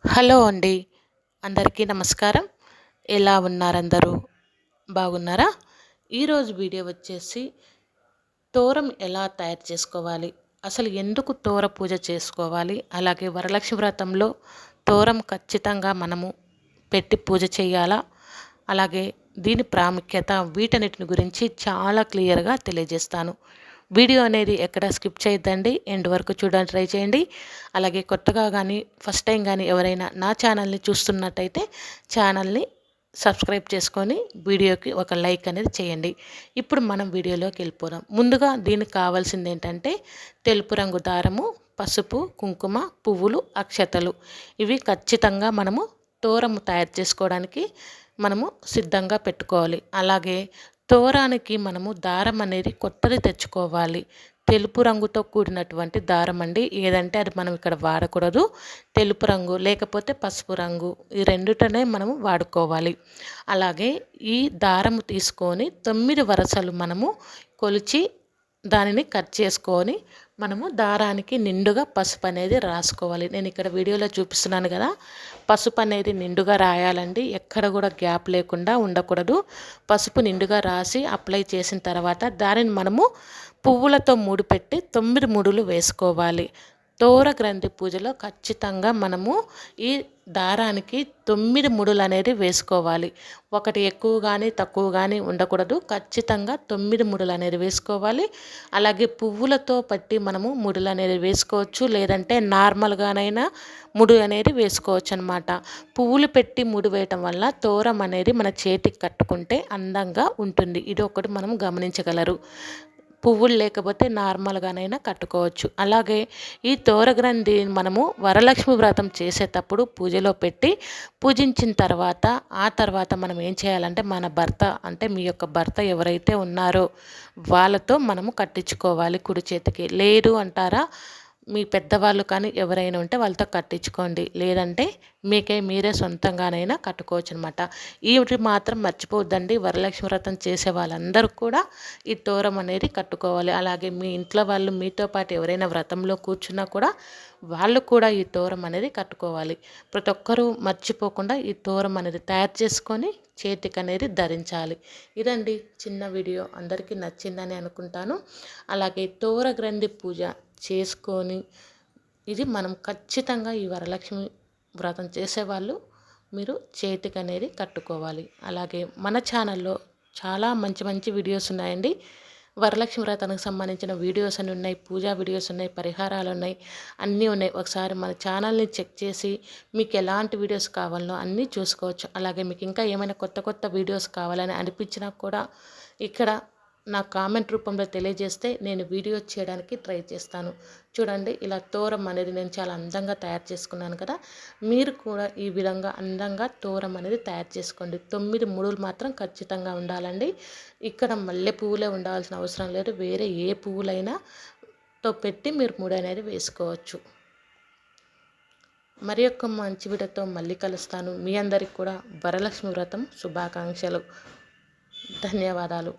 Hello అండి, అందరికీ నమస్కారం. ఎలా ఉన్నారు అందరూ? బాగున్నారా? ఈరోజు వీడియో వచ్చేసి తోరం ఎలా తయారు చేసుకోవాలి, అసలు ఎందుకు తోర పూజ చేసుకోవాలి, అలాగే వరలక్ష్మి వ్రతంలో తోరం ఖచ్చితంగా మనము పెట్టి పూజ చేయాలా, అలాగే దీని ప్రాముఖ్యత, వీటన్నిటిని గురించి చాలా క్లియర్గా తెలియజేస్తాను. వీడియో అనేది ఎక్కడ స్కిప్ చేయొద్దండి, ఎండ్ వరకు చూడడానికి ట్రై చేయండి. అలాగే కొత్తగా కానీ ఫస్ట్ టైం కానీ ఎవరైనా నా ఛానల్ని చూస్తున్నట్టయితే ఛానల్ని సబ్స్క్రైబ్ చేసుకొని వీడియోకి ఒక లైక్ అనేది చేయండి. ఇప్పుడు మనం వీడియోలోకి వెళ్ళిపోదాం. ముందుగా దీనికి కావాల్సింది ఏంటంటే తెలుపు రంగు దారము, పసుపు, కుంకుమ, పువ్వులు, అక్షతలు. ఇవి ఖచ్చితంగా మనము తోరము తయారు చేసుకోవడానికి మనము సిద్ధంగా పెట్టుకోవాలి. అలాగే తోరానికి మనము దారం అనేది కొత్తది తెచ్చుకోవాలి. తెలుపు రంగుతో కూడినటువంటి దారం అండి, ఏదంటే అది మనం ఇక్కడ వాడకూడదు. తెలుపు రంగు లేకపోతే పసుపు రంగు, ఈ రెండుటనే మనము వాడుకోవాలి. అలాగే ఈ దారము తీసుకొని 9 వరసలు మనము కొలిచి దానిని కట్ చేసుకొని మనము దారానికి నిండుగా పసుపు అనేది రాసుకోవాలి. నేను ఇక్కడ వీడియోలో చూపిస్తున్నాను కదా, పసుపు అనేది నిండుగా రాయాలండి, ఎక్కడ కూడా గ్యాప్ లేకుండా ఉండకూడదు. పసుపు నిండుగా రాసి అప్లై చేసిన తర్వాత దానిని మనము పువ్వులతో ముడిపెట్టి 9 ముడులు వేసుకోవాలి. తోర గ్రంథి పూజలో ఖచ్చితంగా మనము ఈ దారానికి 9 ముడులు అనేది వేసుకోవాలి. ఒకటి ఎక్కువ కానీ తక్కువ కానీ ఉండకూడదు. ఖచ్చితంగా 9 ముడులు అనేది వేసుకోవాలి. అలాగే పువ్వులతో పట్టి మనము ముడులు అనేది వేసుకోవచ్చు, లేదంటే నార్మల్గానైనా ముడు అనేది వేసుకోవచ్చు అనమాట. పువ్వులు పెట్టి ముడి వేయటం వల్ల తోరం అనేది మన చేతికి కట్టుకుంటే అందంగా ఉంటుంది. ఇది ఒకటి మనం గమనించగలరు. పువ్వులు లేకపోతే నార్మల్గానైనా కట్టుకోవచ్చు. అలాగే ఈ తోరగ్రంథి మనము వరలక్ష్మి వ్రతం చేసేటప్పుడు పూజలో పెట్టి పూజించిన తర్వాత ఆ తర్వాత మనం ఏం చేయాలంటే మన భర్త, అంటే మీ యొక్క భర్త ఎవరైతే ఉన్నారో వాళ్ళతో మనము కట్టించుకోవాలి కుడి చేతికి. లేదు అంటారా, మీ పెద్దవాళ్ళు కానీ ఎవరైనా ఉంటే వాళ్ళతో కట్టించుకోండి, లేదంటే మీరే సొంతంగానైనా కట్టుకోవచ్చు అనమాట. ఇవి మాత్రం మర్చిపోవద్దండి. వరలక్ష్మి వ్రతం చేసే వాళ్ళందరూ కూడా ఈ తోరం అనేది కట్టుకోవాలి. అలాగే మీ ఇంట్లో వాళ్ళు మీతో పాటు ఎవరైనా వ్రతంలో కూర్చున్నా కూడా వాళ్ళు కూడా ఈ తోరం అనేది కట్టుకోవాలి. ప్రతి ఒక్కరూ మర్చిపోకుండా ఈ తోరం అనేది తయారు చేసుకొని చేతికి అనేది ధరించాలి. ఇదండి చిన్న వీడియో, అందరికీ నచ్చిందని అనుకుంటాను. అలాగే తోర గ్రంథి పూజ చేసుకొని ఇది మనం ఖచ్చితంగా ఈ వరలక్ష్మి వ్రతం చేసేవాళ్ళు మీరు చేతికి అనేది కట్టుకోవాలి. అలాగే మన ఛానల్లో చాలా మంచి మంచి వీడియోస్ ఉన్నాయండి. వరలక్ష్మి వ్రతానికి సంబంధించిన వీడియోస్ అన్నీ ఉన్నాయి, పూజా వీడియోస్ ఉన్నాయి, పరిహారాలు ఉన్నాయి, అన్నీ ఉన్నాయి. ఒకసారి మన ఛానల్ని చెక్ చేసి మీకు ఎలాంటి వీడియోస్ కావాలనో అన్నీ చూసుకోవచ్చు. అలాగే మీకు ఇంకా ఏమైనా కొత్త కొత్త వీడియోస్ కావాలని అనిపించినా కూడా ఇక్కడ నా కామెంట్ రూపంలో తెలియజేస్తే నేను వీడియో చేయడానికి ట్రై చేస్తాను. చూడండి, ఇలా తోరం అనేది నేను చాలా అందంగా తయారు చేసుకున్నాను కదా, మీరు కూడా ఈ విధంగా అందంగా తోరం అనేది తయారు చేసుకోండి. 9 ముడులు మాత్రం ఖచ్చితంగా ఉండాలండి. ఇక్కడ మల్లె పువ్వులే ఉండాల్సిన అవసరం లేదు, వేరే ఏ పువ్వులైనా తో పెట్టి మీరు ముడి అనేది వేసుకోవచ్చు. మరి యొక్క మంచి వీడియోతో మళ్ళీ కలుస్తాను. మీ అందరికి కూడా వరలక్ష్మి వ్రతం శుభాకాంక్షలు. ధన్యవాదాలు.